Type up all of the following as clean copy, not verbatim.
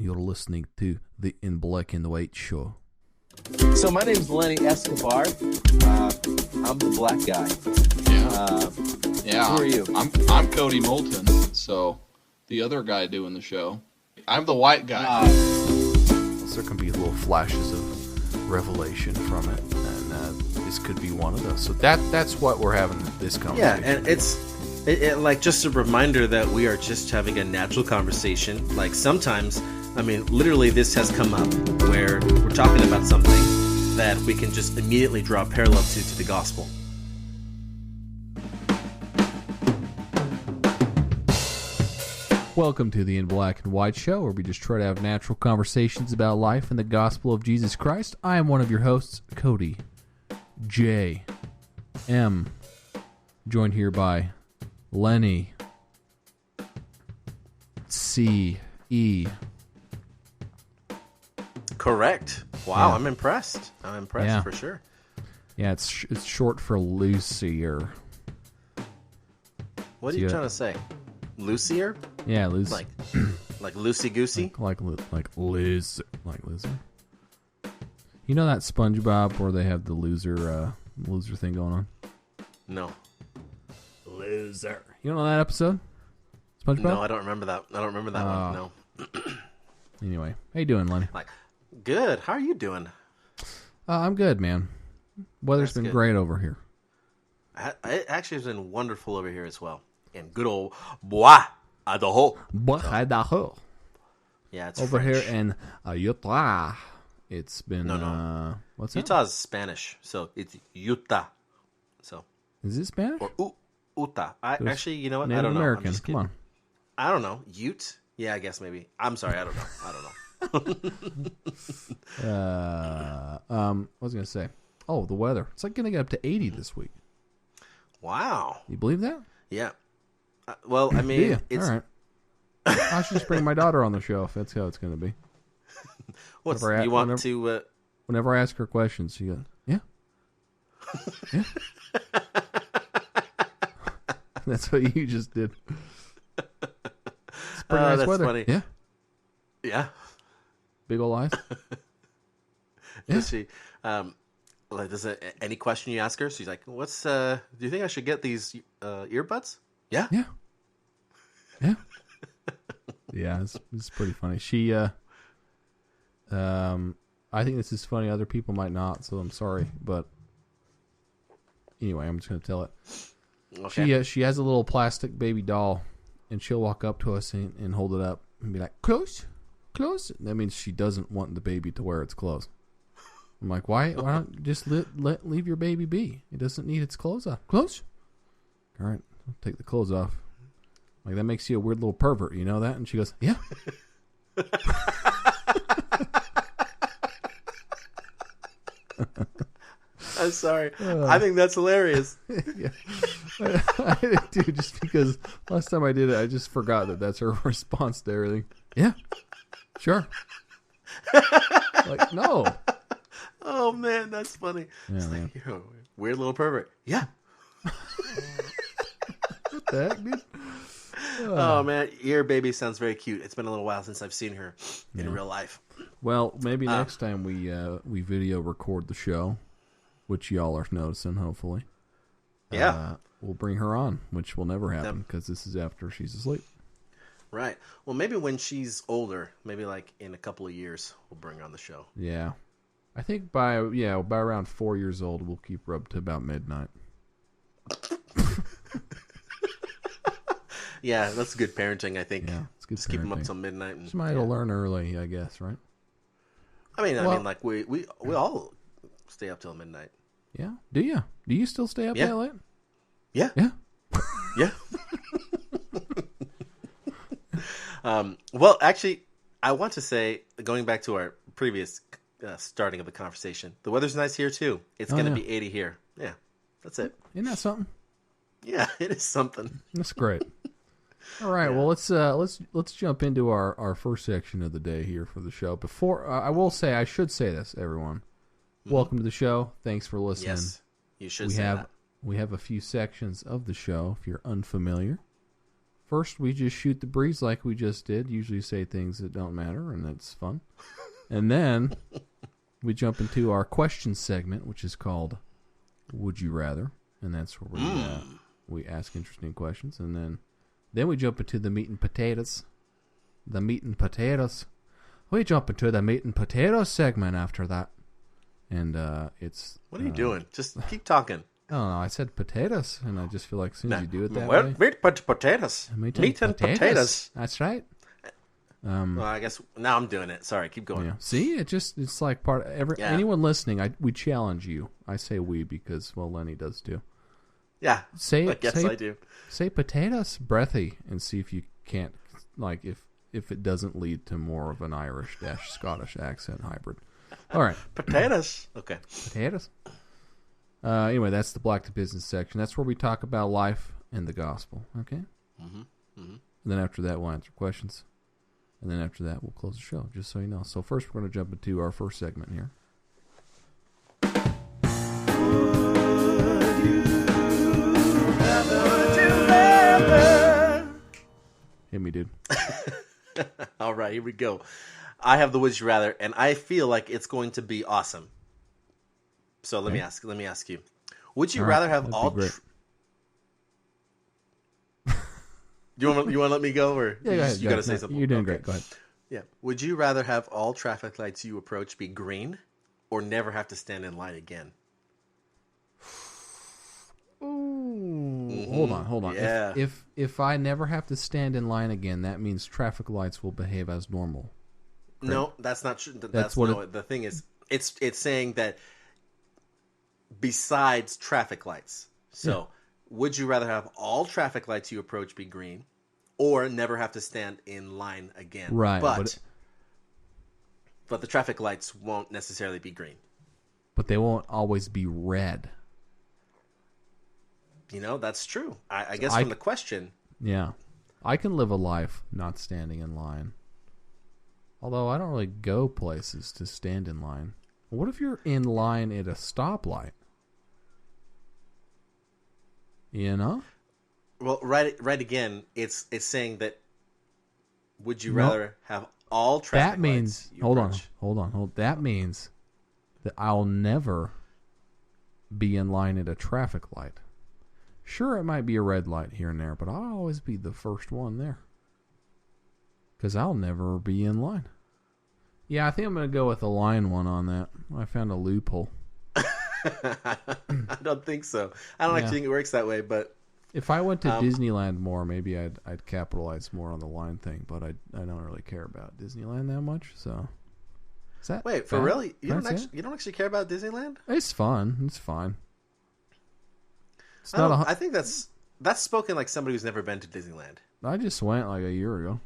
You're listening to the In Black and White show. So my name's Lenny Escobar. I'm the black guy. Yeah. Who are you? I'm Cody Moulton. So the other guy doing the show. I'm the white guy. There can be little flashes of revelation from it, and this could be one of those. So that's what we're having this conversation. Yeah, and it's like just a reminder that we are just having a natural conversation. Like sometimes, I mean, literally this has come up where we're talking about something that we can just immediately draw a parallel to the gospel. Welcome to the In Black and White show, where we just try to have natural conversations about life and the gospel of Jesus Christ. I am one of your hosts, Cody J. M. Joined here by Lenny C. E. Correct. Wow, Yeah. I'm impressed. Yeah. For sure. Yeah, it's short for Lucier. What are you trying to say? Lucier? Yeah, Lucier. Like loosey goosey? Like loser. You know that SpongeBob where they have the loser thing going on? No. Loser. You don't know that episode? SpongeBob? No, I don't remember that. I don't remember that one. No. Anyway, how you doing, Lenny? Good. How are you doing? I'm good, man. Weather's That's been good. great over here. It actually has been wonderful over here as well. In good old Bois Idaho. Idaho. Yeah, it's Over French. here in Utah, it's been No. what's that? Utah is Spanish, so it's Utah. So Is it Spanish? or Utah. Actually, you know what? Native I don't know. I'm American. just Come on. I don't know. Ute? Yeah, I guess maybe. I'm sorry. I don't know. What was I gonna say? Oh, the weather. It's like gonna get up to 80 this week. Wow. You believe that? Yeah. Well, I mean, Yeah. it's All right. I should just bring my daughter on the show if that's how it's gonna be. you want to. Whenever I ask her questions, she goes, "Yeah, yeah." That's what you just did. It's pretty nice that's weather. funny. Yeah, Yeah. big ol' eyes. Yeah. Does she? Any question you ask her, she's like, "What's? Do you think I should get these earbuds?" Yeah. Yeah, yeah, yeah. It's pretty funny. She, I think this is funny. Other people might not, so I'm sorry, but anyway, I'm just gonna tell it. Okay. She has a little plastic baby doll, and she'll walk up to us and hold it up and be like, "Close, close." That means she doesn't want the baby to wear its clothes. I'm like, why don't you just leave your baby be? It doesn't need its clothes off. Close. All right, I'll take the clothes off. Like, that makes you a weird little pervert, you know that? And she goes, "Yeah." I'm sorry. I think that's hilarious. Yeah. I do, just because last time I did it, I just forgot that that's her response to everything. Yeah, sure. Like, no. Oh man, that's funny. Yeah, It's man. like, you're a weird little pervert. Yeah. What the heck, dude? Oh man, your baby sounds very cute. It's been a little while since I've seen her in real life. Well, maybe next time we video record the show, which y'all are noticing, hopefully. Yeah. We'll bring her on, which will never happen because this is after she's asleep. Right. Well, maybe when she's older, maybe like in a couple of years, we'll bring her on the show. Yeah. I think by around 4 years old, we'll keep her up to about midnight. Yeah, that's good parenting, I think. Yeah, it's good Just keep them up parenting. till midnight. And, She might learn early, I guess, right? I mean, Well- like we all stay up till midnight. Yeah. Do you? Do you still stay up Yeah. that late? Yeah. Yeah. Yeah. Well, actually, I want to say, going back to our previous starting of the conversation, the weather's nice here too. It's going to be 80 here. Yeah, that's it. Isn't that something? Yeah, it is something. That's great. All right. Yeah. Well, let's jump into our first section of the day here for the show. Before I should say this, everyone. Welcome to the show. Thanks for listening. Yes, you should say that. We have a few sections of the show if you're unfamiliar. First, we just shoot the breeze like we just did. Usually say things that don't matter, and that's fun. And then we jump into our question segment, which is called Would You Rather? And that's where we ask interesting questions. And then we jump into the meat and potatoes. The meat and potatoes. We jump into the meat and potatoes segment after that. And it's... What are you doing? Just keep talking. I don't know. I said potatoes, and I just feel like as soon as you do it that way... Meat and potatoes. Meat and potatoes. That's right. Well, I guess now I'm doing it. Sorry, keep going. Yeah. See, it's like part of anyone listening. We challenge you. I say we because Lenny does too. Yeah, I guess I do. Say potatoes, breathy, and see if you can't if it doesn't lead to more of an Irish-Scottish accent hybrid. All right, potatoes. Okay, potatoes. Anyway, that's the Black to Business section. That's where we talk about life and the gospel. Okay. And then after that, we'll answer questions. And then after that, we'll close the show, just so you know. So first, we're going to jump into our first segment here. Hit me, dude. All right, here we go. I have the Would You Rather, and I feel like it's going to be awesome. So let me ask you. Would you rather have all... You want to let me go, or yeah, you got to say something? You're doing great. Go ahead. Yeah. Would you rather have all traffic lights you approach be green, or never have to stand in line again? Ooh. Hold on. Yeah. If I never have to stand in line again, that means traffic lights will behave as normal. Correct? No, that's not true. The thing is, it's saying that besides traffic lights. So, would you rather have all traffic lights you approach be green, or never have to stand in line again? Right. But the traffic lights won't necessarily be green. But they won't always be red. That's true. I guess from the question. Yeah. I can live a life not standing in line. Although I don't really go places to stand in line. What if you're in line at a stoplight? Well, right again, it's saying that would you rather have all traffic lights you approach? Hold on. That means that I'll never be in line at a traffic light. Sure, it might be a red light here and there, but I'll always be the first one there. Because I'll never be in line. Yeah, I think I'm going to go with the line one on that. I found a loophole. I don't think so. I don't actually think it works that way, but... If I went to Disneyland more, maybe I'd capitalize more on the line thing, but I don't really care about Disneyland that much, so... Is that Wait, for real? You don't actually care about Disneyland? It's fun. It's fine. I think that's spoken like somebody who's never been to Disneyland. I just went like a year ago.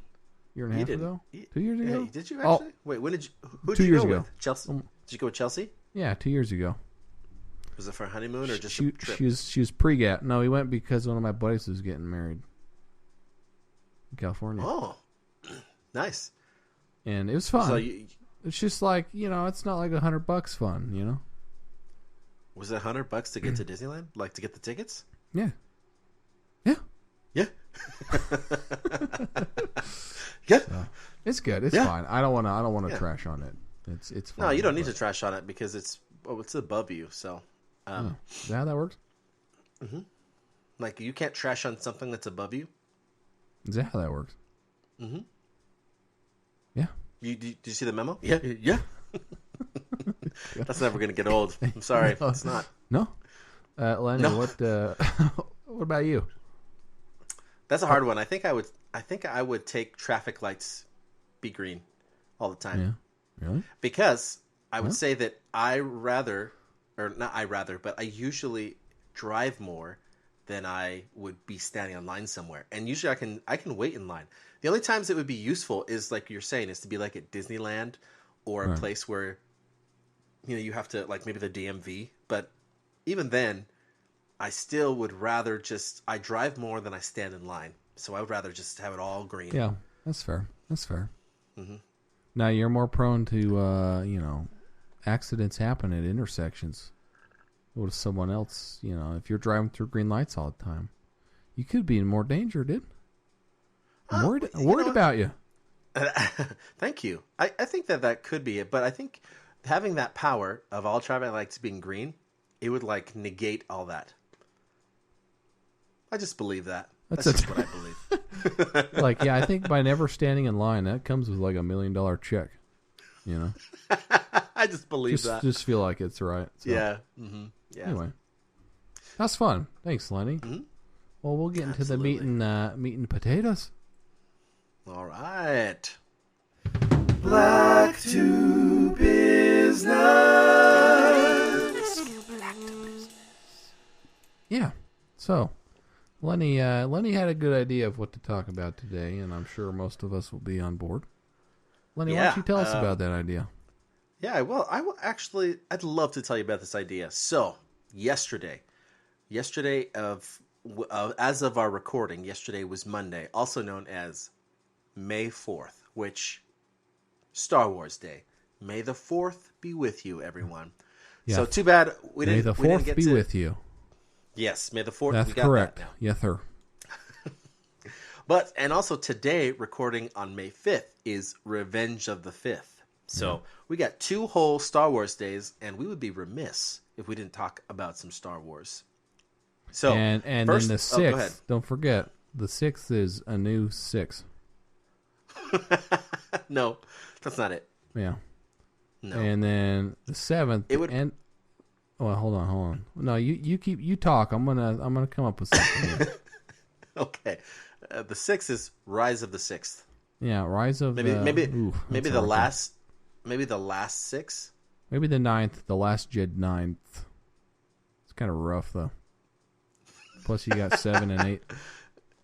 Year and a half ago? 2 years ago? Yeah, did you actually? Wait, when did you... Who did 2 you years go ago. with? Chelsea? Did you go with Chelsea? Yeah, 2 years ago. Was it for a honeymoon or just a trip? She was pre-gat. No, we went because one of my buddies was getting married in California. Oh, nice. And it was fun. So it's just like, it's not like $100 fun, Was it $100 to get to Disneyland? Like to get the tickets? Yeah. Yeah. Yeah. So, it's good. It's fine. I don't want to trash on it. It's fine. No, you don't need to trash on it because it's above you. So, is that how that works? Mm-hmm. Like you can't trash on something that's above you. Is that how that works? Mm-hmm. Yeah. Did you see the memo? Yeah. That's never gonna get old. I'm sorry, it's not. No. Lenny, no. What about you? That's a hard one. I think I would take traffic lights be green all the time. Yeah. Really? Because I would say that I usually drive more than I would be standing in line somewhere. And usually I can wait in line. The only times it would be useful is like you're saying, is to be like at Disneyland or a place where you have to, like maybe the DMV, but even then I still would rather I drive more than I stand in line. So I would rather just have it all green. Yeah, that's fair. Mm-hmm. Now you're more prone to, accidents happen at intersections. What if someone else, if you're driving through green lights all the time, you could be in more danger, dude. I'm worried about you. Thank you. I think that could be it, but I think having that power of all traffic lights being green, it would like negate all that. I just believe that. That's just what I believe. Like, yeah, I think by never standing in line, that comes with like $1 million check. You know, I just believe that. Just feel like it's right. So. Yeah. Mm-hmm. Yeah. Anyway, that's fun. Thanks, Lenny. Mm-hmm. Well, we'll get into the meat and potatoes. All right. Black to business. Yeah. So, Lenny had a good idea of what to talk about today, and I'm sure most of us will be on board. Lenny, why don't you tell us about that idea? Yeah, I will actually. I'd love to tell you about this idea. So, yesterday as of our recording, yesterday was Monday, also known as May 4th, which Star Wars Day. May the 4th be with you, everyone. Yeah. So too bad we didn't. May the 4th be with you. Yes, May the 4th. That's correct. Yes, sir. But, and also today, recording on May 5th, is Revenge of the 5th. So we got 2 whole Star Wars days, and we would be remiss if we didn't talk about some Star Wars. So and first, then the 6th, don't forget, the 6th is a new 6. No, that's not it. Yeah. No. And then the 7th, it would. And well, hold on. No, you talk. I'm gonna come up with something. Okay. The 6th is Rise of the 6th. Yeah, Rise of maybe the last 6. Maybe the 9th, the last Jedi 9th. It's kind of rough though. Plus you got 7 and 8.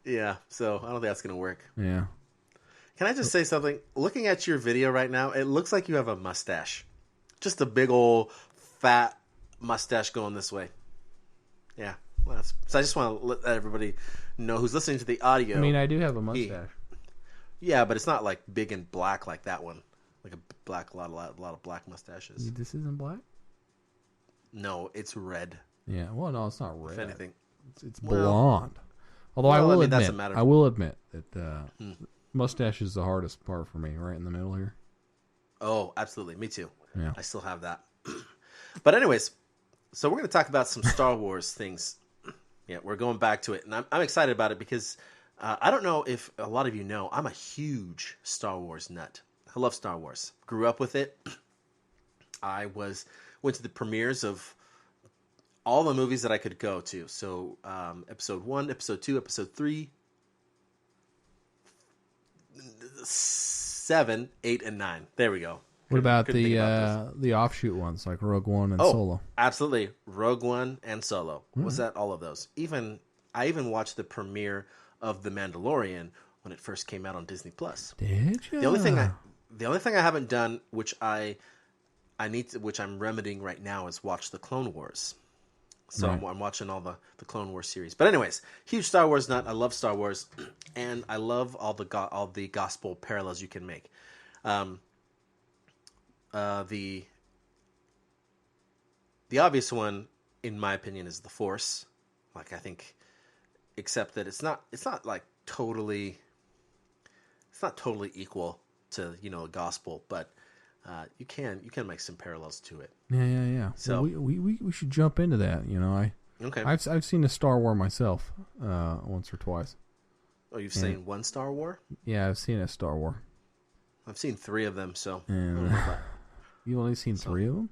Yeah, so I don't think that's gonna work. Yeah. Can I just say something? Looking at your video right now, it looks like you have a mustache. Just a big old fat mustache going this way. Yeah. Well, so I just want to let everybody know who's listening to the audio. I mean, I do have a mustache. Yeah, but it's not like big and black like that one. Like a black, a lot of black mustaches. This isn't black? No, it's red. Yeah, well, no, it's not red. If anything, it's blonde. Although I will admit that mustache is the hardest part for me, right in the middle here. Oh, absolutely, me too. Yeah, I still have that. But anyways, so we're going to talk about some Star Wars things. Yeah, we're going back to it, and I'm excited about it because I don't know if a lot of you know, I'm a huge Star Wars nut. I love Star Wars. Grew up with it. I went to the premieres of all the movies that I could go to. So episode 1, episode 2, episode 3, 7, 8, and 9. There we go. What about the offshoot ones like Rogue One and Solo? Absolutely, Rogue One and Solo. Was that all of those? I even watched the premiere of The Mandalorian when it first came out on Disney Plus. Did you? The only thing I haven't done, which I'm remedying right now, is watch the Clone Wars. So right. I'm watching all the Clone Wars series. But anyways, huge Star Wars nut. I love Star Wars, and I love all the gospel parallels you can make. The obvious one, in my opinion, is the Force. Like, I think, except that it's not like totally equal to a gospel, but you can make some parallels to it. Yeah. So well, we should jump into that. Okay. I've seen a Star War myself once or twice. Oh, you've seen one Star War? Yeah, I've seen a Star War. I've seen 3 of them. So you've only seen 3 of them?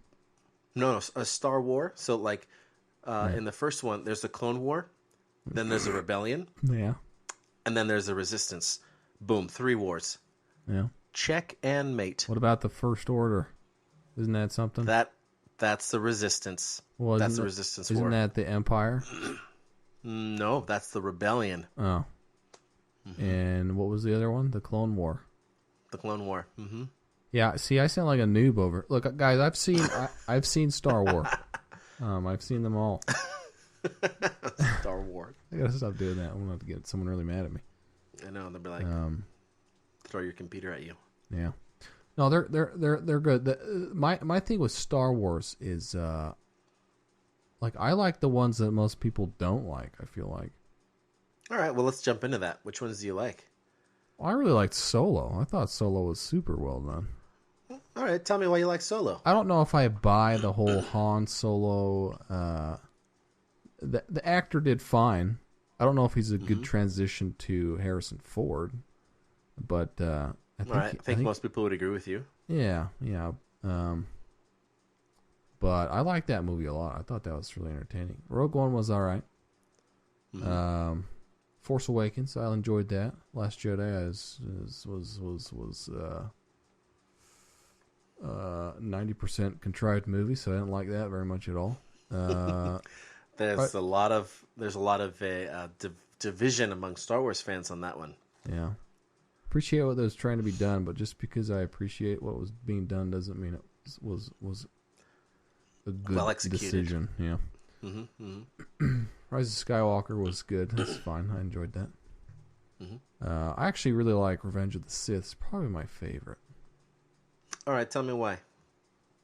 No, a Star War. So like in the first one, there's the Clone War, then there's a Rebellion, yeah, and then there's a Resistance. Boom, 3 wars. Yeah. Check and mate. What about the First Order? Isn't that something? That's the Resistance. Well, that's the Resistance War. Isn't that the Empire? No, that's the Rebellion. Oh. Mm-hmm. And what was the other one? The Clone War. The Clone War. Mm-hmm. Yeah. See, I sound like a noob over. Look, guys, I've seen Star War. I've seen them all. Star Wars. I gotta stop doing that. I'm gonna have to get someone really mad at me. I know. They'll be like, throw your computer at you. Yeah. No, they're good. My thing with Star Wars is like I like the ones that most people don't like. I feel like. All right. Well, let's jump into that. Which ones do you like? I really liked Solo. I thought Solo was super well done. All right, tell me why you like Solo. I don't know if I buy the whole Han Solo. The actor did fine. I don't know if he's a good transition to Harrison Ford, but I think most people would agree with you. Yeah. But I liked that movie a lot. I thought that was really entertaining. Rogue One was all right. Force Awakens, I enjoyed that. Last Jedi was 90% contrived movie, so I didn't like that very much at all. There's a lot of division among Star Wars fans on that one. Yeah, appreciate what was trying to be done, but just because I appreciate what was being done doesn't mean it was a good decision. Yeah. Rise of Skywalker was good. That's fine. I enjoyed that. I actually really like Revenge of the Sith. It's probably my favorite. All right, tell me why.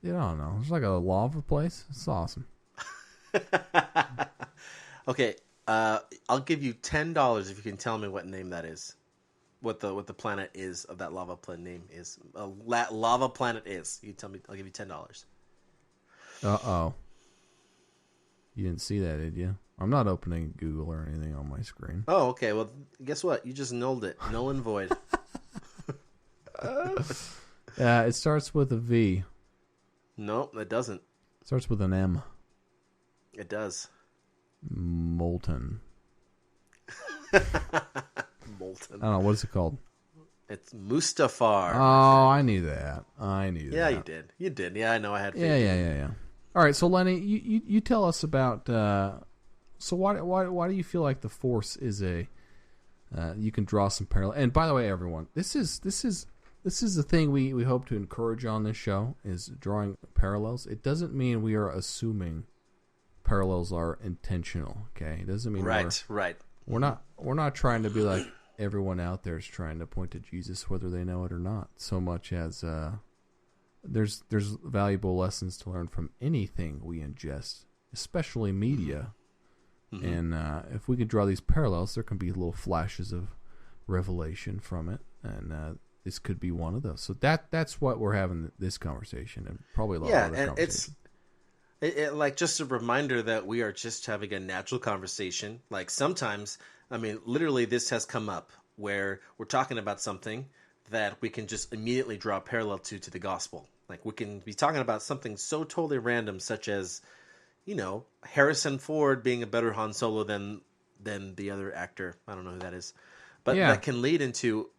Yeah, I don't know. It's like a lava place. It's awesome. Okay, I'll give you $10 if you can tell me what name that is. What the planet is of that lava planet name is. Lava planet is. You tell me. I'll give you $10. Uh-oh. You didn't see that, did you? I'm not opening Google or anything on my screen. Oh, okay. Well, guess what? You just nulled it. Null and void. It starts with a V. Nope, it doesn't. It starts with an M. It does. Molten. Molten. I don't know. What is it called? It's Mustafar. Oh, I knew that. Yeah, you did. You did. Yeah, I know. I had faith. Yeah. All right, so Lenny, you tell us about. So why do you feel like the Force is a? You can draw some parallel. And by the way, everyone, this is the thing we hope to encourage on this show is drawing parallels. It doesn't mean we are assuming parallels are intentional. Okay, it doesn't mean right. We're not trying to be like everyone out there is trying to point to Jesus, whether they know it or not. So much as there's valuable lessons to learn from anything we ingest, especially media. And if we could draw these parallels, there can be little flashes of revelation from it, and this could be one of those. So that's what we're having this conversation, and probably a lot of other conversations. It's like just a reminder that we are just having a natural conversation. Like sometimes, I mean, literally, this has come up where we're talking about something that we can just immediately draw a parallel to the gospel. Like we can be talking about something so totally random, such as, Harrison Ford being a better Han Solo than the other actor. I don't know who that is, but that can lead into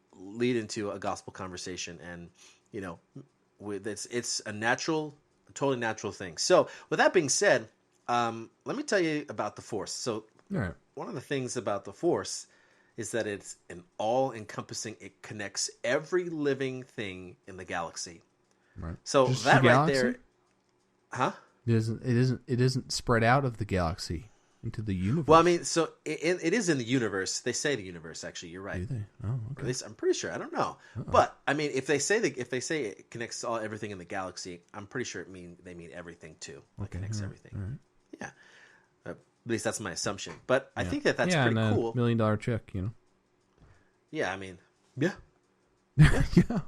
a gospel conversation, and it's a totally natural thing. So with that being said, let me tell you about the Force. So one of the things about the Force is that it's an all-encompassing. It connects every living thing in the galaxy. Right. So just that the right there, huh? It isn't spread out of the galaxy into the universe. Well, I mean, so it is in the universe. They say the universe. Actually, you're right. Do they? Oh, okay. Or at least I'm pretty sure. I don't know, but I mean, if they say it connects everything in the galaxy, I'm pretty sure they mean everything too. It connects everything. All right. Yeah. At least that's my assumption. But I think that's pretty cool. $1 million check, Yeah, I mean, yeah. Yeah.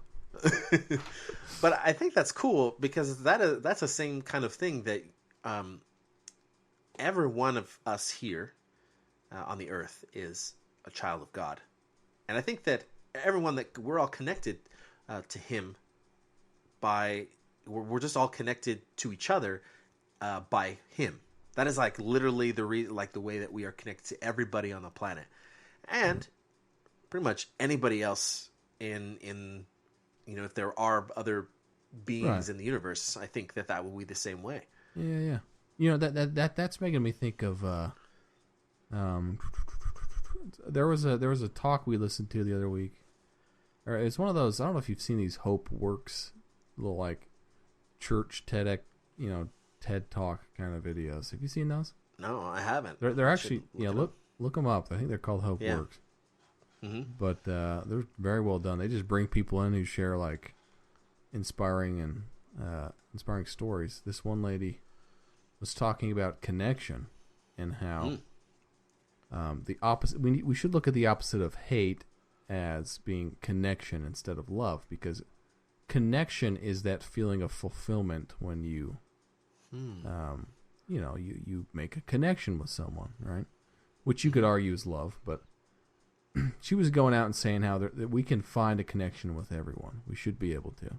But I think that's cool because that's the same kind of thing that every one of us here on the earth is a child of God. And I think that everyone that we're all connected to Him we're just all connected to each other by Him. That is like literally the way that we are connected to everybody on the planet, and pretty much anybody else in if there are other beings in the universe, I think that will be the same way. Yeah. That's making me think of there was a talk we listened to the other week. Or it's one of those, I don't know if you've seen these Hope Works little like church TED Talk kind of videos. Have you seen those? No, I haven't. They're actually look them up. I think they're called Hope Works. Mm-hmm. But they're very well done. They just bring people in who share like inspiring stories. This one lady was talking about connection and how the opposite. We should look at the opposite of hate as being connection instead of love, because connection is that feeling of fulfillment when you, you make a connection with someone, right? Which you could argue is love, but she was going out and saying how that we can find a connection with everyone. We should be able to.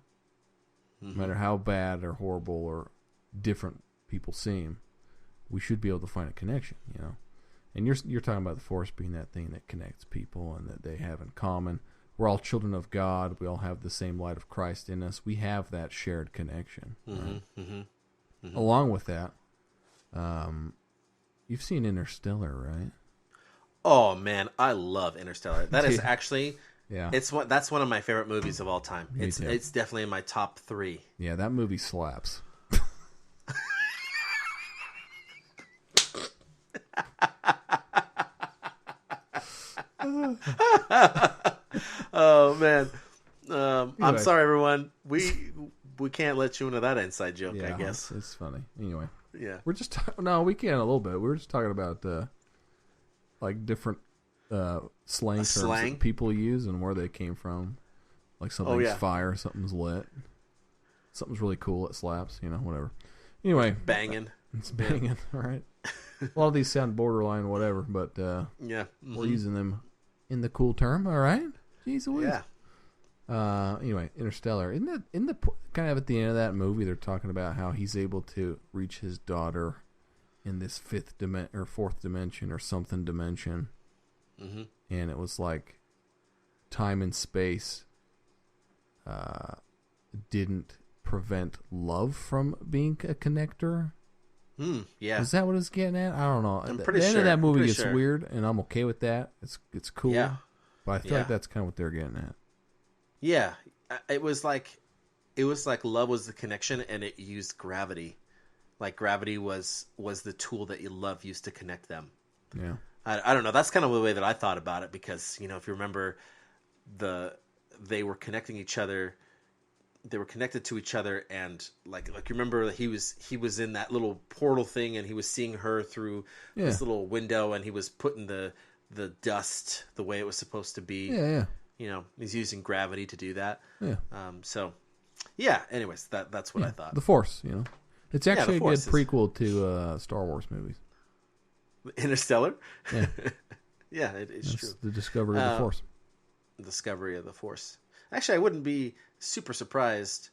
No matter how bad or horrible or different people seem, we should be able to find a connection, you know. And you're talking about the Force being that thing that connects people and that they have in common. We're all children of God. We all have the same light of Christ in us. We have that shared connection. Right? Along with that, you've seen Interstellar, right? Oh man, I love Interstellar. That is actually, yeah, that's one of my favorite movies of all time. It's definitely in my top 3. Yeah, that movie slaps. Oh man, I'm sorry, everyone. We can't let you into that inside joke. Yeah, I guess it's funny. Anyway, yeah, we're just no, we can a little bit. We're just talking about like different slang terms that people use and where they came from. Like something's fire, something's lit, something's really cool. It slaps, you know, whatever. Anyway, banging. It's banging, all right. A lot of these sound borderline, whatever, but yeah, we're using them in the cool term, all right. Jeez Louise. Yeah. Anyway, Interstellar. Isn't that in the kind of at the end of that movie? They're talking about how he's able to reach his daughter in this fourth dimension or something dimension, and it was like time and space didn't prevent love from being a connector. Yeah. Is that what it's getting at? I don't know. I'm pretty the end sure. of that movie gets weird, and I'm okay with that. It's cool. Yeah. But I feel like that's kind of what they're getting at. Yeah. It was like love was the connection, and it used gravity. Like gravity was the tool that love used to connect them. Yeah. I don't know. That's kind of the way that I thought about it, because, you know, if you remember, they were connecting each other. They were connected to each other, and like you remember, he was in that little portal thing, and he was seeing her through this little window, and he was putting the dust the way it was supposed to be. Yeah. You know, he's using gravity to do that. Yeah. So, yeah. Anyways, that's what I thought. The Force, you know, it's actually a good Force prequel to Star Wars movies. Interstellar. Yeah. Yeah, it's true. The discovery of the Force. Discovery of the Force. Actually, I wouldn't be super surprised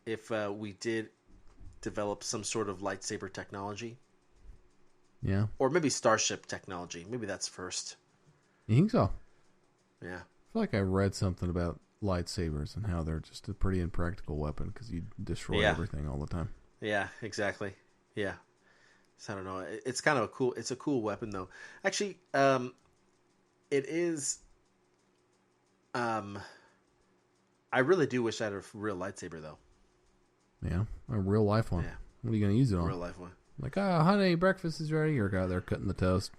if we did develop some sort of lightsaber technology. Yeah. Or maybe starship technology. Maybe that's first. You think so? Yeah. I feel like I read something about lightsabers and how they're just a pretty impractical weapon because you destroy everything all the time. Yeah, exactly. Yeah. So I don't know. It's kind of it's a cool weapon though. Actually, it is. I really do wish I had a real lightsaber though. Yeah, a real life one. Yeah. What are you going to use it on? A real life one. Like, honey, breakfast is ready. You're out there cutting the toast.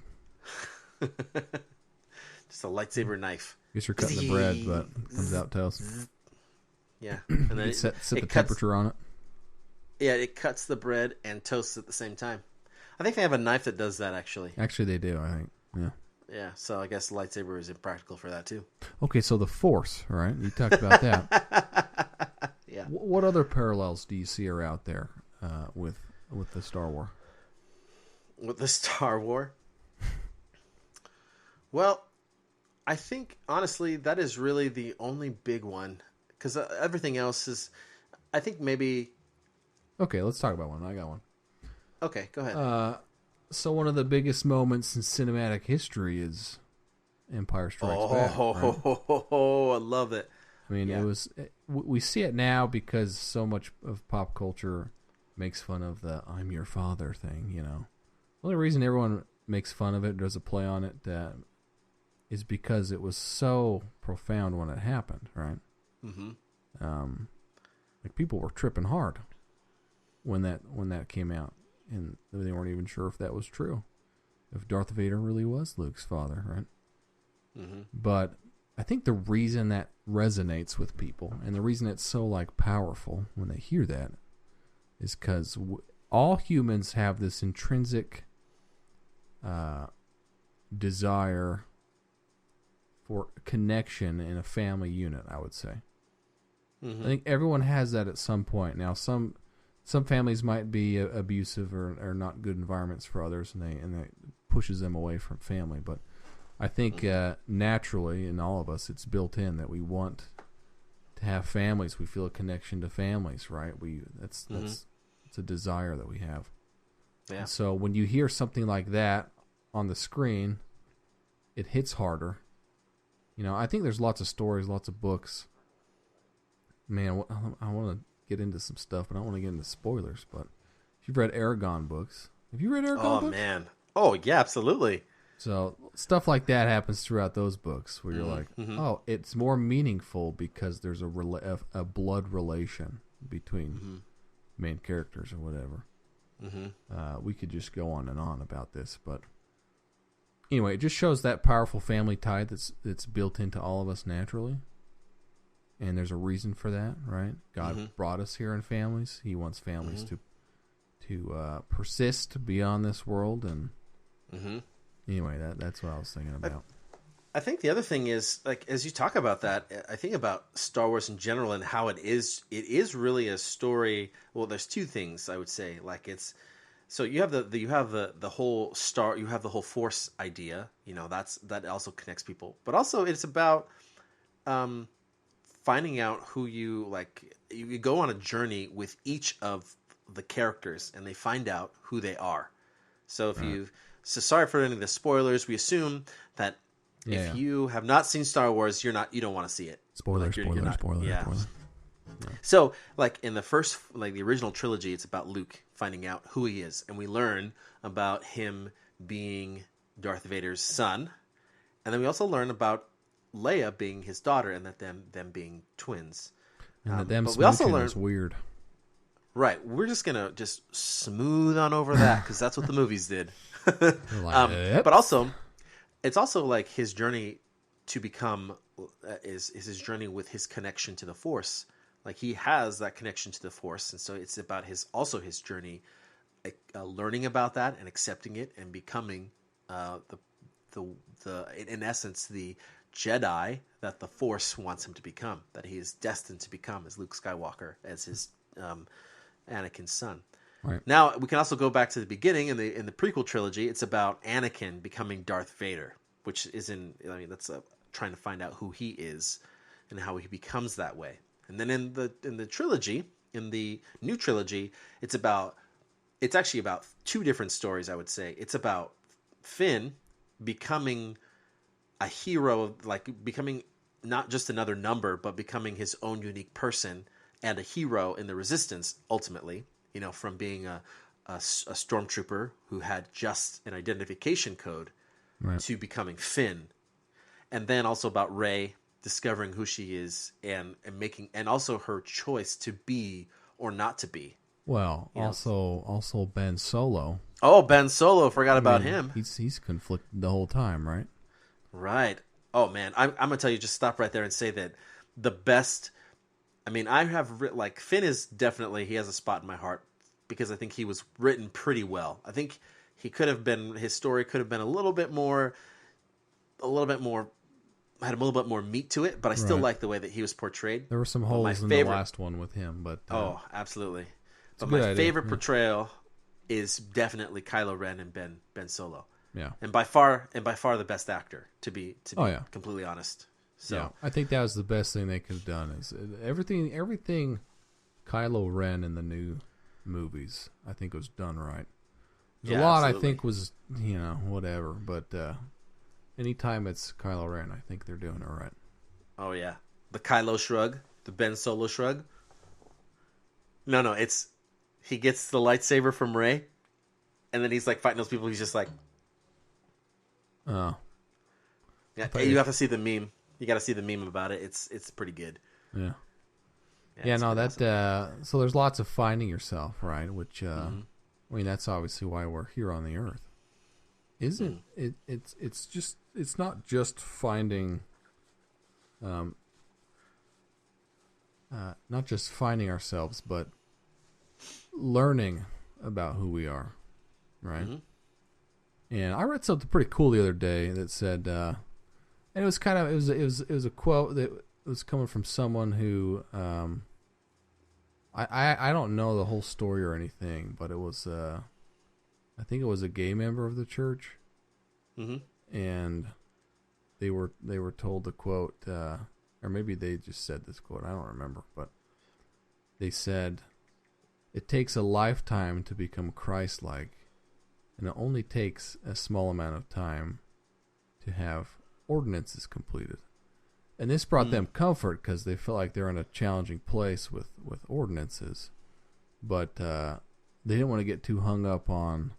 Just a lightsaber knife. Guess you're cutting the bread, but it comes out toast. Yeah, and then you set the temperature on it. Yeah, it cuts the bread and toasts at the same time. I think they have a knife that does that actually. Actually, they do. I think. Yeah. Yeah, so I guess the lightsaber is impractical for that too. Okay, so the Force, right? You talked about that. Yeah. What other parallels do you see are out there with the Star Wars? With the Star Wars? Well, I think honestly that is really the only big one, because everything else is. I think maybe. Okay, let's talk about one. I got one. Okay, go ahead. So one of the biggest moments in cinematic history is Empire Strikes Back. Oh, I love it. I mean, we see it now because so much of pop culture makes fun of the "I'm your father" thing. You know, the only reason everyone makes fun of it, does a play on it, is because it was so profound when it happened, right? Mm-hmm. Like people were tripping hard when that came out. And they weren't even sure if that was true. If Darth Vader really was Luke's father, right? Mm-hmm. But I think the reason that resonates with people, and the reason it's so like powerful when they hear that, is because all humans have this intrinsic desire for connection in a family unit, I would say. Mm-hmm. I think everyone has that at some point. Now, some families might be abusive or not good environments for others, and that pushes them away from family. But I think naturally in all of us, it's built in that we want to have families. We feel a connection to families, right? That's it's a desire that we have. Yeah. And so when you hear something like that on the screen, it hits harder. I think there's lots of stories, lots of books. Man, I want to get into some stuff, but I don't want to get into spoilers. But if you've read Aragon books, have you read Aragon books? Oh, man. Oh, yeah, absolutely. So stuff like that happens throughout those books where you're like, oh, it's more meaningful because there's a blood relation between main characters or whatever. We could just go on and on about this, but anyway, it just shows that powerful family tie that's built into all of us naturally. And there's a reason for that, right? God brought us here in families. He wants families to persist beyond this world. And anyway, that's what I was thinking about. I think the other thing is, like, as you talk about that, I think about Star Wars in general and how it is really a story. Well, there's two things I would say. Like, it's so you have the whole Force idea. That also connects people, but also it's about finding out who you like. You go on a journey with each of the characters, and they find out who they are. So sorry for any of the spoilers. We assume that if you have not seen Star Wars, you don't want to see it. Spoilers. Yeah. So, like in the original trilogy, it's about Luke finding out who he is, and we learn about him being Darth Vader's son, and then we also learn about Leia being his daughter, and that them being twins. And them but we also learn is weird. Right, we're just gonna smooth on over that because that's what the movies did. But also, it's also like his journey to become is his journey with his connection to the Force. Like he has that connection to the Force, and so it's about his journey, learning about that and accepting it and becoming in essence the Jedi that the Force wants him to become, that he is destined to become as Luke Skywalker, as his Anakin's son. Right. Now we can also go back to the beginning in the prequel trilogy. It's about Anakin becoming Darth Vader, which is that's trying to find out who he is and how he becomes that way. And then in the trilogy, in the new trilogy, it's actually about two different stories. I would say it's about Finn becoming a hero, like becoming not just another number, but becoming his own unique person and a hero in the Resistance. Ultimately, from being a stormtrooper who had just an identification code to becoming Finn, and then also about Rey discovering who she is and also her choice to be or not to be. Well, also Ben Solo. Oh, Ben Solo! Forgot about him. He's conflicted the whole time, right? Right. Oh man, I'm gonna tell you. Just stop right there and say that the best. I mean, Finn is definitely, he has a spot in my heart because I think he was written pretty well. I think his story could have been a little bit more, had a little bit more meat to it, but I still like the way that he was portrayed. There were some holes in the last one with him, but absolutely. But my favorite portrayal is definitely Kylo Ren and Ben Solo. Yeah, and by far the best actor, to be completely honest. So yeah, I think that was the best thing they could have done. Is everything Kylo Ren in the new movies, I think was done right. There's a lot absolutely. I think was whatever, but anytime it's Kylo Ren, I think they're doing it right. Oh yeah, the Kylo shrug, the Ben Solo shrug. No, it's he gets the lightsaber from Rey, and then he's like fighting those people. He's just like, oh, yeah. You have to see the meme. You got to see the meme about it. It's pretty good. Yeah. No, that awesome. So there's lots of finding yourself, right? Which I mean, that's obviously why we're here on the earth. Isn't it? It's not just finding, not just finding ourselves, but learning about who we are, right? And I read something pretty cool the other day that said And it was kind of it was a quote that was coming from someone who I don't know the whole story or anything, but it was I think it was a gay member of the church, and they were told the quote, or maybe they just said this quote. I don't remember, but they said, "It takes a lifetime to become Christ-like, and it only takes a small amount of time to have ordinances completed." And this brought them comfort because they felt like they're in a challenging place with ordinances, but they didn't want to get too hung up on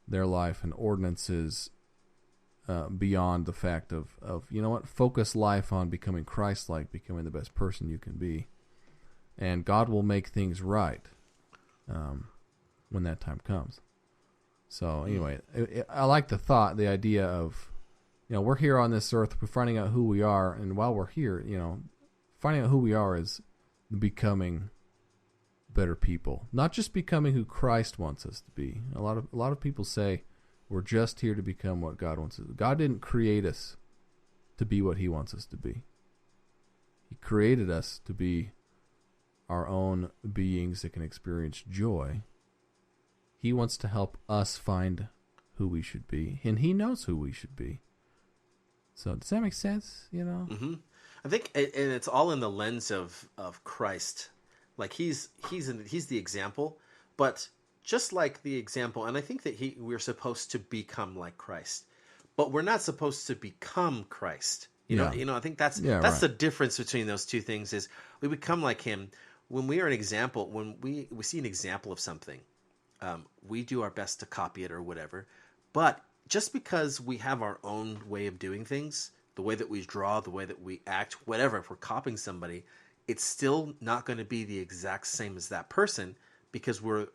their life and ordinances beyond the fact of you know what, focus life on becoming Christ-like, becoming the best person you can be, and God will make things right when that time comes. So anyway, I like the thought, the idea of, you know, we're here on this earth, we're finding out who we are, and while we're here, you know, finding out who we are is becoming better people, not just becoming who Christ wants us to be. A lot of people say we're just here to become what God wants us to be. God didn't create us to be what He wants us to be. He created us to be our own beings that can experience joy. He wants to help us find who we should be, and He knows who we should be. So does that make sense? You know, I think, and it's all in the lens of Christ. Like he's the example, but just like the example, and I think that we're supposed to become like Christ, but we're not supposed to become Christ. You know, I think that's right. The difference between those two things is we become like Him when we are an example. When we see an example of something, we do our best to copy it or whatever. But just because we have our own way of doing things, the way that we draw, the way that we act, whatever, if we're copying somebody, it's still not going to be the exact same as that person because we're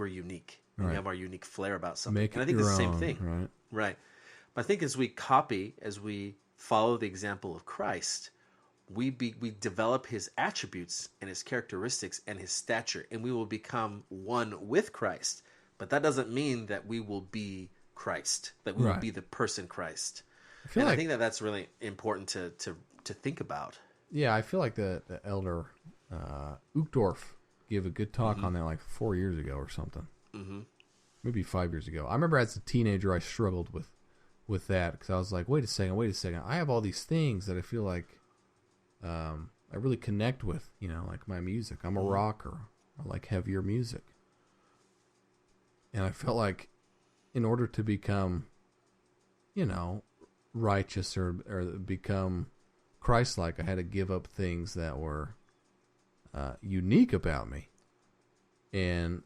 unique. And we have our unique flair about something. And I think it's the same thing. Right. But I think as we follow the example of Christ, we develop His attributes and His characteristics and His stature, and we will become one with Christ. But that doesn't mean that we will be Christ, that we will be the person Christ. I think that that's really important to think about. Yeah, I feel like the elder Uchtdorf gave a good talk on that like 4 years ago or something. Maybe 5 years ago. I remember as a teenager I struggled with that because I was like, wait a second. I have all these things that I feel like I really connect with, you know, like my music. I'm a rocker. I like heavier music. And I felt like in order to become, you know, righteous or become Christ-like, I had to give up things that were unique about me. And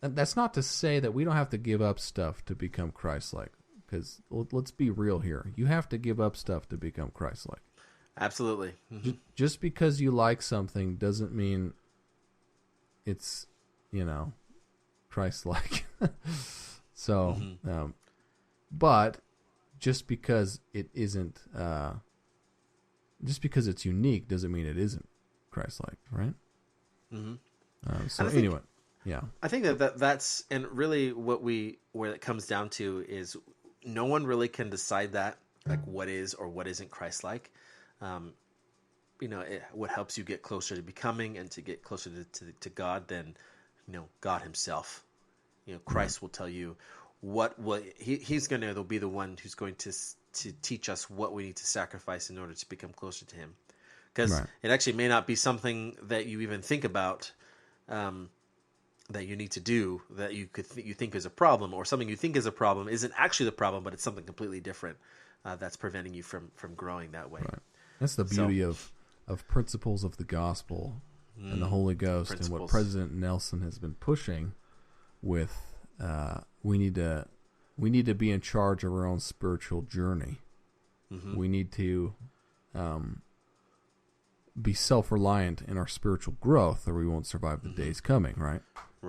that's not to say that we don't have to give up stuff to become Christ-like. Because let's be real here. You have to give up stuff to become Christ-like. Absolutely. Just because you like something doesn't mean it's, you know, Christ-like. So, but just because it isn't, just because it's unique doesn't mean it isn't Christ-like, right? So anyway, I think that's, and really where it comes down to is no one really can decide that, like what is or what isn't Christ-like. You know, what helps you get closer to becoming and to get closer to God than, you know, God Himself. You know, Christ will tell you he'll be the one who's going to teach us what we need to sacrifice in order to become closer to Him. Because it actually may not be something that you even think about, that you need to do, that you think is a problem, or something you think is a problem isn't actually the problem, but it's something completely different that's preventing you from growing that way. Right. That's the beauty of principles of the gospel and the Holy Ghost, and what President Nelson has been pushing with we need to be in charge of our own spiritual journey. We need to be self-reliant in our spiritual growth, or we won't survive the days coming, right?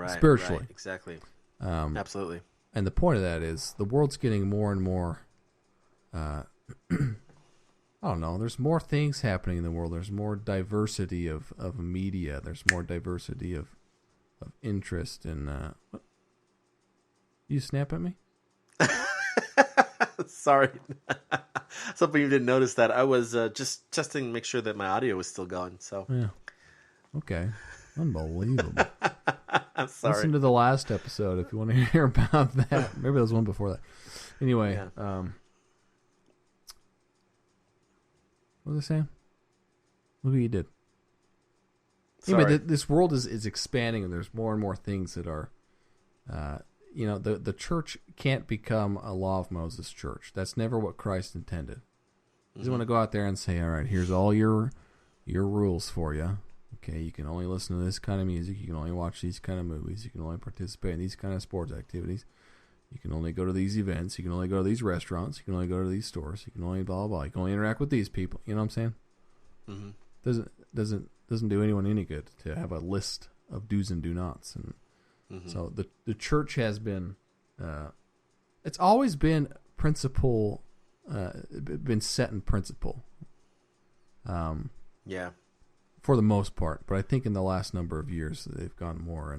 Spiritually. Right, exactly. Absolutely. And the point of that is the world's getting more and more I don't know, there's more things happening in the world. There's more diversity of media. There's more diversity of interest in you snap at me? Sorry. Something you didn't notice that I was just testing to make sure that my audio was still going. So Yeah. Okay. Unbelievable. I'm sorry. Listen to the last episode if you want to hear about that. Maybe there was one before that. Anyway, Yeah. what was I saying? Look what you did. Sorry. Anyway, this world is expanding, and there's more and more things that are, the church can't become a law of Moses church. That's never what Christ intended. He doesn't want to go out there and say, all right, here's all your rules for you. Okay, you can only listen to this kind of music. You can only watch these kind of movies. You can only participate in these kind of sports activities. You can only go to these events. You can only go to these restaurants. You can only go to these stores. You can only blah, blah, blah. You can only interact with these people. You know what I'm saying? Mm-hmm. Doesn't do anyone any good to have a list of do's and do nots. And so the church has been, it's always been principle, been set in principle. Yeah. For the most part, but I think in the last number of years they've gone more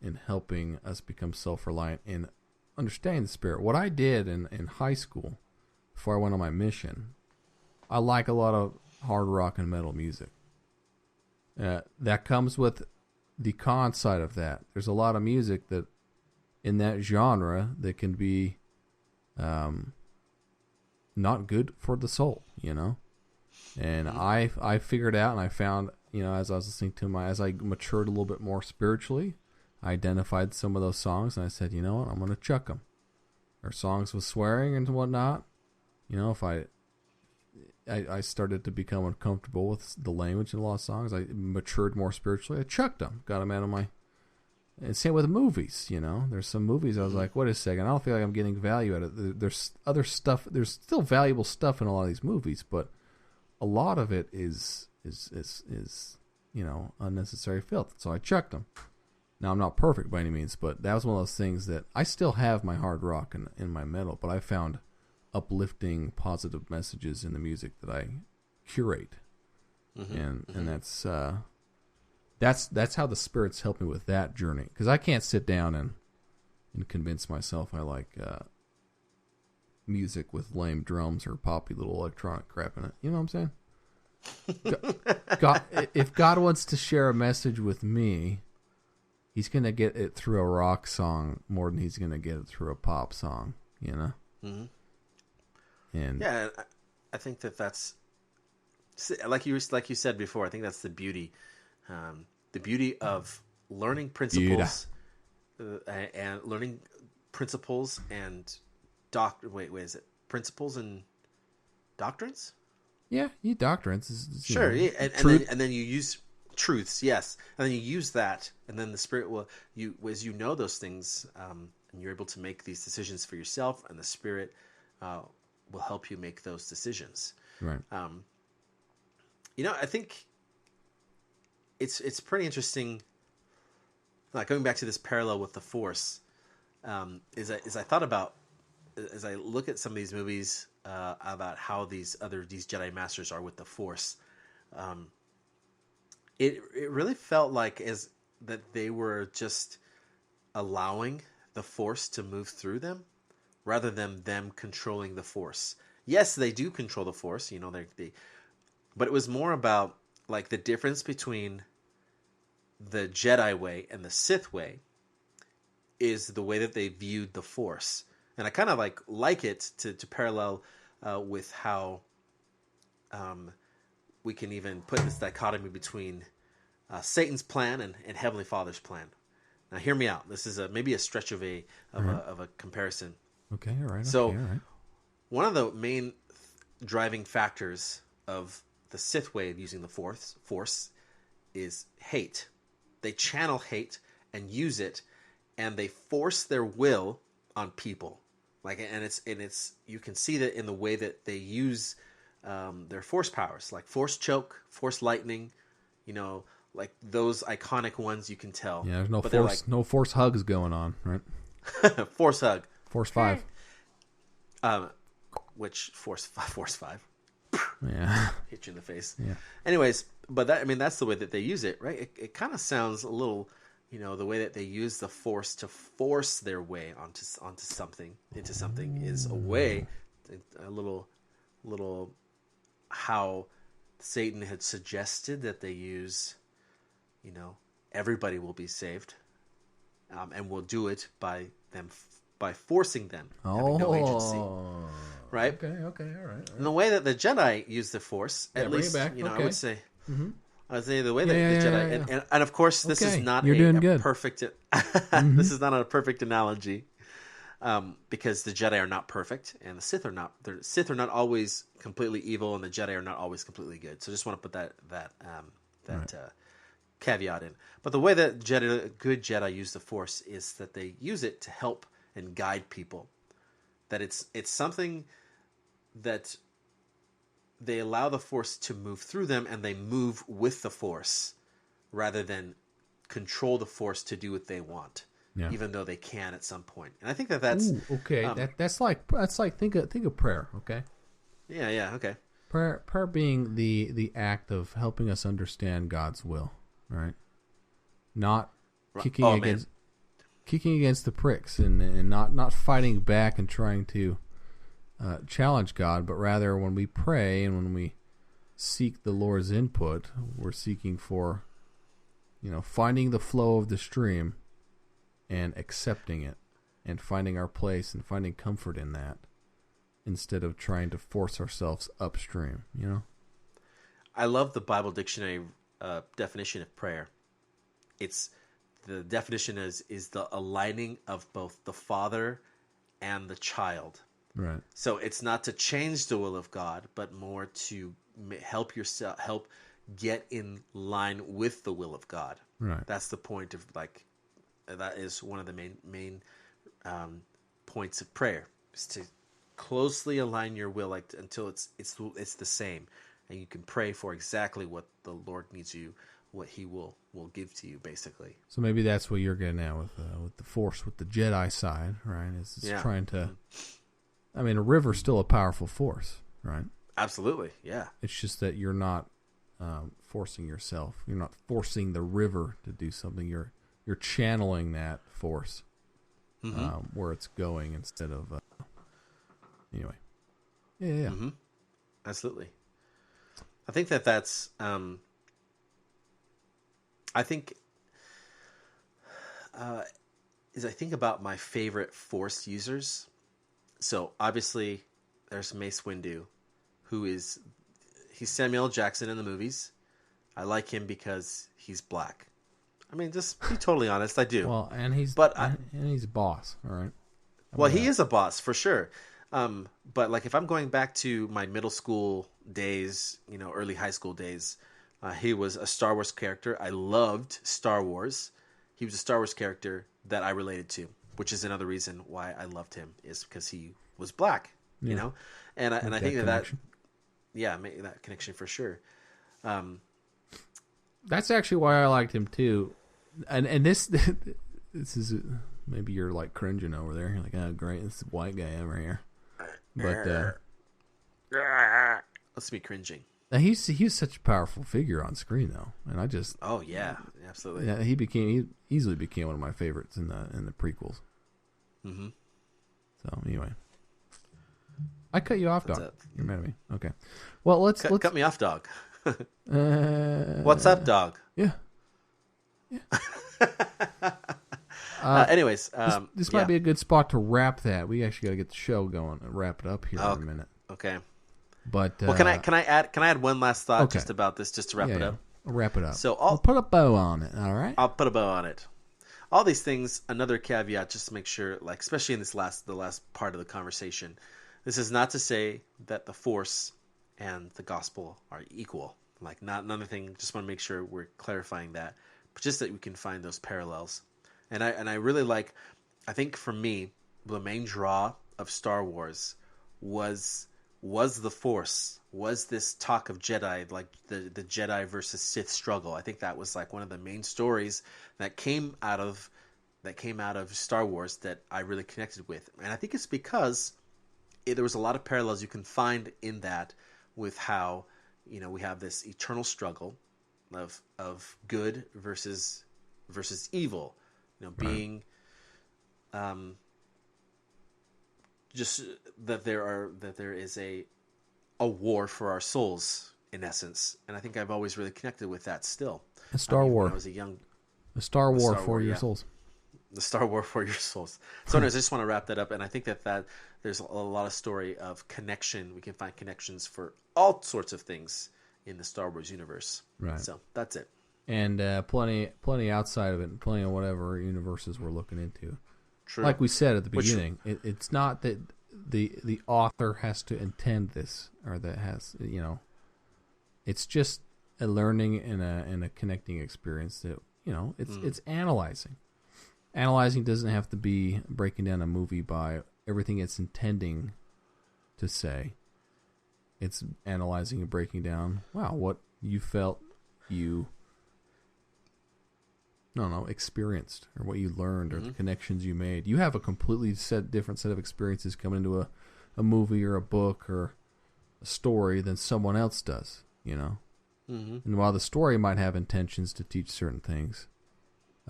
in helping us become self-reliant in understanding the Spirit. What I did in high school before I went on my mission, I like a lot of hard rock and metal music. That comes with the con side of that. There's a lot of music that in that genre that can be not good for the soul, you know? And I figured out, and I found, as I was listening to as I matured a little bit more spiritually, I identified some of those songs, and I said, you know what, I'm going to chuck them. Or songs with swearing and whatnot. If I started to become uncomfortable with the language in a lot of songs, I matured more spiritually. I chucked them, got them out of my. And same with movies, There's some movies I was like, wait a second, I don't feel like I'm getting value out of it. There's other stuff. There's still valuable stuff in a lot of these movies, but a lot of it is unnecessary filth. So I chucked them. Now I'm not perfect by any means, but that was one of those things that I still have my hard rock and my metal, but I found uplifting, positive messages in the music that I curate, and that's how the Spirit's helped me with that journey. Because I can't sit down and convince myself I like music with lame drums or poppy little electronic crap in it. You know what I'm saying? If God wants to share a message with me, He's going to get it through a rock song more than He's going to get it through a pop song, And yeah, I think that's like you said before. I think that's the beauty of learning principles and learning principles and is it principles and doctrines? Yeah, doctrines. Sure, yeah, and then you use truths, yes, and then you use that, and then the Spirit will as you know those things, and you're able to make these decisions for yourself, and the Spirit will help you make those decisions. Right. I think it's pretty interesting. Like going back to this parallel with the Force, is I thought about as I look at some of these movies about how these Jedi Masters are with the Force. It really felt like that they were just allowing the Force to move through them, rather than them controlling the Force. Yes, they do control the Force, but it was more about like the difference between the Jedi way and the Sith way is the way that they viewed the Force. And I kind of like it to parallel with how we can even put this dichotomy between Satan's plan and Heavenly Father's plan. Now, hear me out. This is maybe a stretch of a comparison. Okay, all right. So, all right. One of the main driving factors of the Sith way of using the Force is hate. They channel hate and use it, and they force their will on people. And it's you can see that in the way that they use their Force powers, like Force choke, Force lightning, like those iconic ones. You can tell. Yeah, there's no force hugs going on, right? Force hug. Force 5. Which Force 5? Yeah. Hit you in the face. Yeah. Anyways, but that's the way that they use it, right? It kind of sounds a little the way that they use the Force to force their way into something is a way, a little how Satan had suggested that they use, everybody will be saved, and we'll do it by forcing them, having no agency, right? Okay, all right. And the way that the Jedi use the Force, at least, back. I Okay. would say. Mm-hmm. I would say the way that the Jedi, and of course, this is not a perfect. This is not a perfect analogy, because the Jedi are not perfect, and the Sith are not. The Sith are not always completely evil, and the Jedi are not always completely good. So, I just want to put that caveat in. But the way that good Jedi use the Force is that they use it to help and guide people. That it's something that they allow the Force to move through them, and they move with the Force rather than control the Force to do what they want, even though they can at some point. And I think that's okay. That's like think of prayer. Okay. Yeah. Okay. Prayer being the act of helping us understand God's will, right? Not kicking against the pricks and not fighting back and trying to challenge God, but rather when we pray and when we seek the Lord's input, we're seeking for, finding the flow of the stream and accepting it and finding our place and finding comfort in that instead of trying to force ourselves upstream, I love the Bible dictionary definition of prayer. The definition is the aligning of both the Father and the child. Right. So it's not to change the will of God, but more to help get in line with the will of God. Right. That's the point of that is one of the main points of prayer, is to closely align your will until it's the same, and you can pray for exactly what the Lord needs you, what He will give to you, basically. So maybe that's what you're getting at with the Force, with the Jedi side, right? It's trying to. I mean, a river's still a powerful force, right? Absolutely, yeah. It's just that you're not forcing yourself. You're not forcing the river to do something. You're channeling that force where it's going instead of. Anyway, yeah. Mm-hmm. Absolutely. I think that's. I think. As I think about my favorite Force users. So obviously, there's Mace Windu, he's Samuel L. Jackson in the movies. I like him because he's black. I mean, just be totally honest, I do. Well, and he's a boss, all right. He is a boss for sure. But if I'm going back to my middle school days, early high school days, he was a Star Wars character. I loved Star Wars. He was a Star Wars character that I related to, which is another reason why I loved him, is because he was black, and I think that make that connection for sure. That's actually why I liked him too, and this is maybe you're cringing over there. You're like, oh great, this is a white guy over here, but let's be cringing. He's such a powerful figure on screen though, and I just absolutely. Yeah, he easily became one of my favorites in the prequels. Mm-hmm. So anyway, I cut you off, dog. You're mad at me. Okay. Well, let's cut me off, dog. What's up, dog? Yeah. Anyways, this might be a good spot to wrap that. We actually got to get the show going and wrap it up here in a minute. Okay. But can I add one last thought just about this, just to wrap it up? I'll wrap it up. So I'll put a bow on it. All right. I'll put a bow on it. All these things. Another caveat, just to make sure, especially in the last part of the conversation, this is not to say that the Force and the gospel are equal. Not another thing. Just want to make sure we're clarifying that, but just that we can find those parallels. And I really I think for me, the main draw of Star Wars was the Force, was this talk of Jedi, the Jedi versus Sith struggle. I think that was one of the main stories that came out of Star Wars that I really connected with. And I think it's because there was a lot of parallels you can find in that with how, we have this eternal struggle of good versus, versus evil. Being just that there is a war for our souls in essence, and I think I've always really connected with that. Still, a Star War. When I was a Star War for your souls. The Star War for your souls. So, anyways, I just want to wrap that up, and I think that there's a lot of story of connection. We can find connections for all sorts of things in the Star Wars universe. Right. So that's it. And plenty outside of it, and plenty of whatever universes we're looking into. True. Like we said at the beginning, it's not that the author has to intend this, or that has, it's just a learning and a connecting experience that, it's analyzing. Analyzing doesn't have to be breaking down a movie by everything it's intending to say. It's analyzing and breaking down, what you felt experienced, or what you learned, or the connections you made. You have a completely different set of experiences coming into a movie or a book or a story than someone else does, And while the story might have intentions to teach certain things,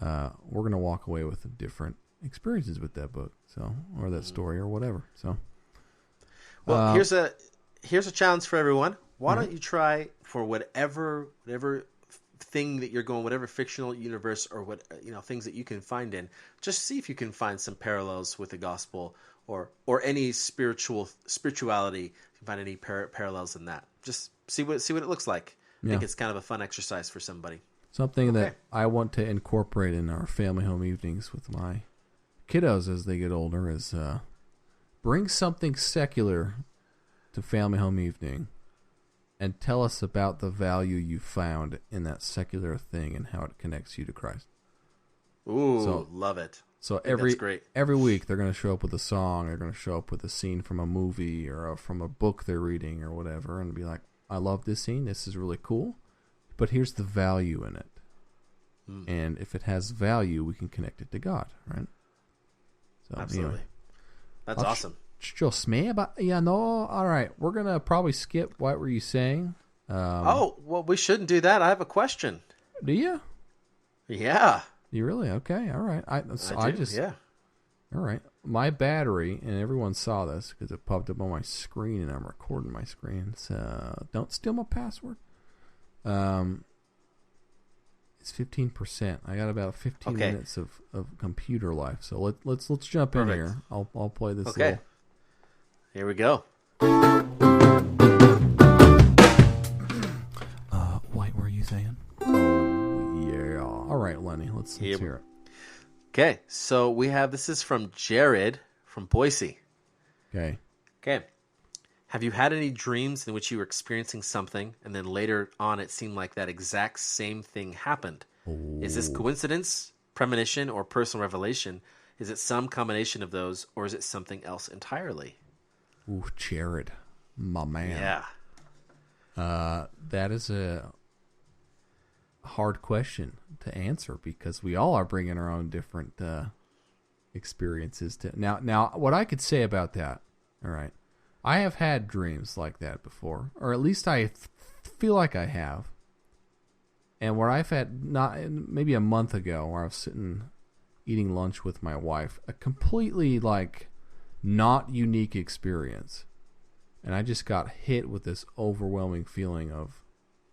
we're going to walk away with different experiences with that book, or that story, or whatever. So, well, here's a challenge for everyone. Why don't you try for whatever thing that you're going, whatever fictional universe or things that you can find in, just see if you can find some parallels with the gospel or any spirituality. You can find any that in that. Just see what it looks like. I think it's kind of a fun exercise for somebody. Something that I want to incorporate in our family home evenings with my kiddos as they get older is bring something secular to family home evening and tell us about the value you found in that secular thing and how it connects you to Christ. Ooh, love it. So that's great. Every week they're going to show up with a song, they're going to show up with a scene from a movie or from a book they're reading or whatever, and be like, I love this scene, this is really cool, but here's the value in it. And if it has value, we can connect it to God, right? So, absolutely. That's awesome. Just me, but all right. We're going to probably skip what were you saying? Well, we shouldn't do that. I have a question. Do you? Yeah. You really? Okay. All right. I do. Yeah. All right. My battery, and everyone saw this because it popped up on my screen, and I'm recording my screen. So don't steal my password. It's 15%. I got about 15 minutes of computer life. So let's jump in here. I'll play this. Okay. Here we go. What were you saying? Oh, yeah. All right, Lenny. Let's hear it. Okay. So this is from Jared from Boise. Okay. Have you had any dreams in which you were experiencing something, and then later on it seemed like that exact same thing happened? Oh. Is this coincidence, premonition, or personal revelation? Is it some combination of those, or is it something else entirely? Ooh, Jared, my man. Yeah. That is a hard question to answer because we all are bringing our own different experiences to now. What I could say about that, all right. I have had dreams like that before, or at least I feel like I have. And where I've had, maybe a month ago, where I was sitting eating lunch with my wife, a completely not unique experience. And I just got hit with this overwhelming feeling of,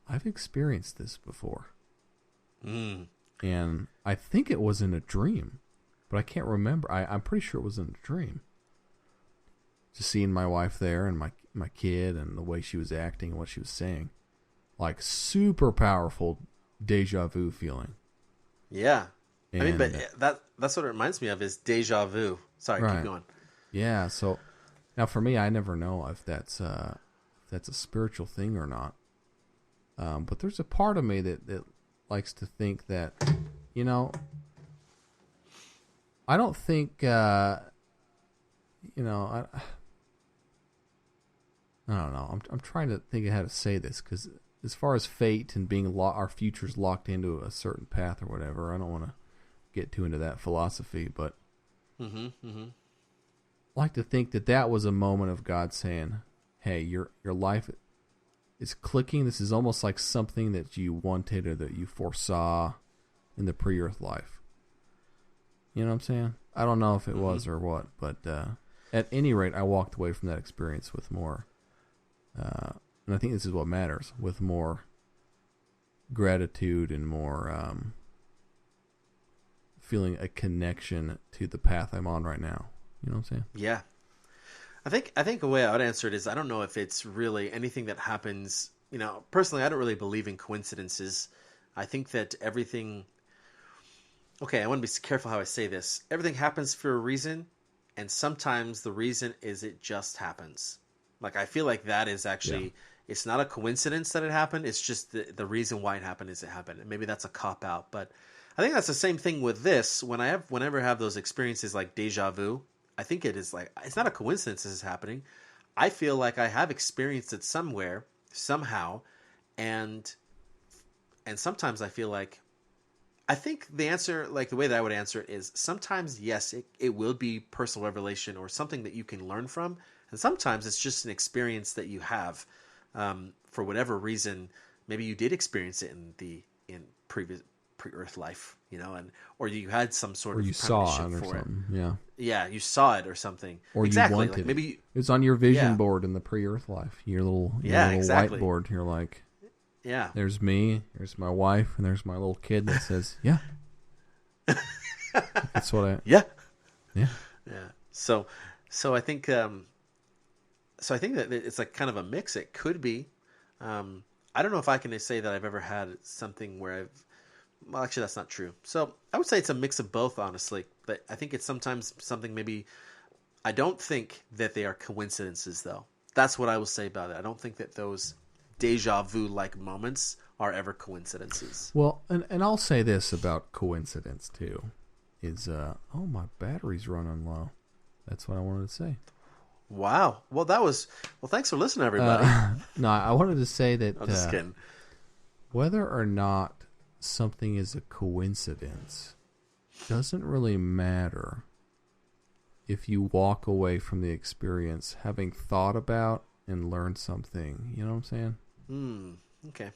I've experienced this before. And I think it was in a dream, but I can't remember. I'm pretty sure it was in a dream. Just seeing my wife there and my kid and the way she was acting and what she was saying. Super powerful deja vu feeling. Yeah. And, but that's what it reminds me of is deja vu. Sorry, right. Keep going. Yeah, so now for me, I never know if that's a spiritual thing or not. But there's a part of me that likes to think that, I don't think, I don't know. I'm trying to think of how to say this because as far as fate and being our future's locked into a certain path or whatever, I don't want to get too into that philosophy, but I like to think that was a moment of God saying, "Hey, your life is clicking. This is almost like something that you wanted or that you foresaw, in the pre-earth life. You know what I'm saying? I don't know if it was or what, but at any rate, I walked away from that experience with more, and I think this is what matters, with more gratitude and more feeling a connection to the path I'm on right now. You know what I'm saying? Yeah. I think the way I would answer it is I don't know if it's really anything that happens. You know, personally, I don't really believe in coincidences. I think that everything. Okay, I want to be careful how I say this. Everything happens for a reason, and sometimes the reason is it just happens. Like, I feel like that is actually, it's not a coincidence that it happened. It's just the reason why it happened is it happened. And maybe that's a cop-out, but I think that's the same thing with this. Whenever I have those experiences like deja vu, I think it is like, it's not a coincidence this is happening. I feel like I have experienced it somewhere, somehow, and sometimes I feel like, I think the answer, like the way that I would answer it is sometimes, yes, it will be personal revelation or something that you can learn from. And sometimes it's just an experience that you have for whatever reason. Maybe you did experience it in previous pre-earth life, you know, or you had some sort or of you saw it or for something. It. Yeah, you saw it or something. Or exactly. you wanted like maybe it's on your vision board in the pre-earth life. Your little exactly. whiteboard. You're like, yeah, there's me, there's my wife, and there's my little kid that says, yeah. That's what I. Yeah. Yeah. Yeah. So I think. So I think that it's like kind of a mix. It could be. I don't know if I can say that I've ever had something where well, actually, that's not true. So I would say it's a mix of both, honestly. But I think it's sometimes something maybe. I don't think that they are coincidences, though. That's what I will say about it. I don't think that those deja vu like moments are ever coincidences. Well, and I'll say this about coincidence too, is my battery's running low. That's what I wanted to say. Wow. Well, thanks for listening, everybody. No, I wanted to say that I'm just kidding. Whether or not something is a coincidence doesn't really matter if you walk away from the experience having thought about and learned something. You know what I'm saying? Okay.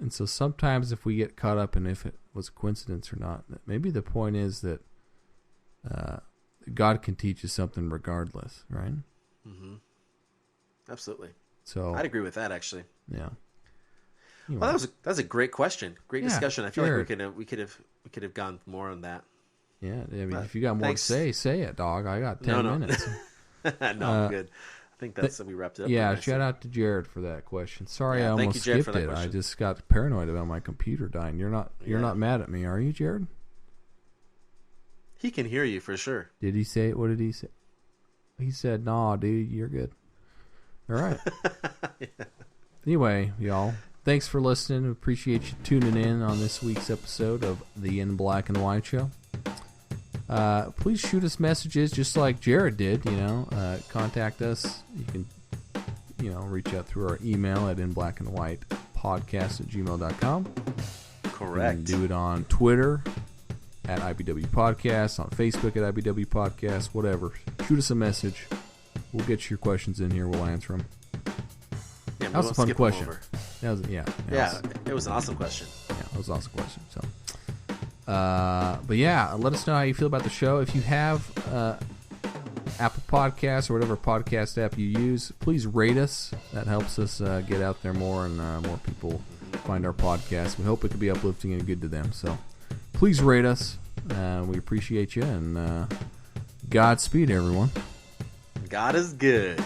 And so sometimes if we get caught up in if it was a coincidence or not, maybe the point is that God can teach you something regardless, right? Mm-hmm. Absolutely. So I'd agree with that, actually. Yeah. Anyway. Well, that was a great question, great discussion. I feel sure. like we could have gone more on that. Yeah, I mean, if you got more to say it, dog. I got 10 minutes. No, I'm good. I think we wrapped it up. Yeah, shout out to Jared for that question. Sorry, I almost Jared, skipped it. I just got paranoid about my computer dying. You're not mad at me, are you, Jared? He can hear you for sure. Did he say it? What did he say? He said, "Nah, dude, you're good." All right. Yeah. Anyway, y'all, thanks for listening. We appreciate you tuning in on this week's episode of the In Black and White Show. Please shoot us messages just like Jared did. Contact us. You can, reach out through our email at inblackandwhitepodcast@gmail.com. Correct. You can do it on Twitter at IBW Podcast, on Facebook at IBW Podcast, whatever. Shoot us a message. We'll get your questions in here. We'll answer them. Yeah, that was a fun question. That was, it was an awesome question. Yeah, it was an awesome question. So, but yeah, let us know how you feel about the show. If you have Apple Podcasts or whatever podcast app you use, please rate us. That helps us get out there more and more people find our podcast. We hope it can be uplifting and good to them. So please rate us. We appreciate you, and Godspeed, everyone. God is good.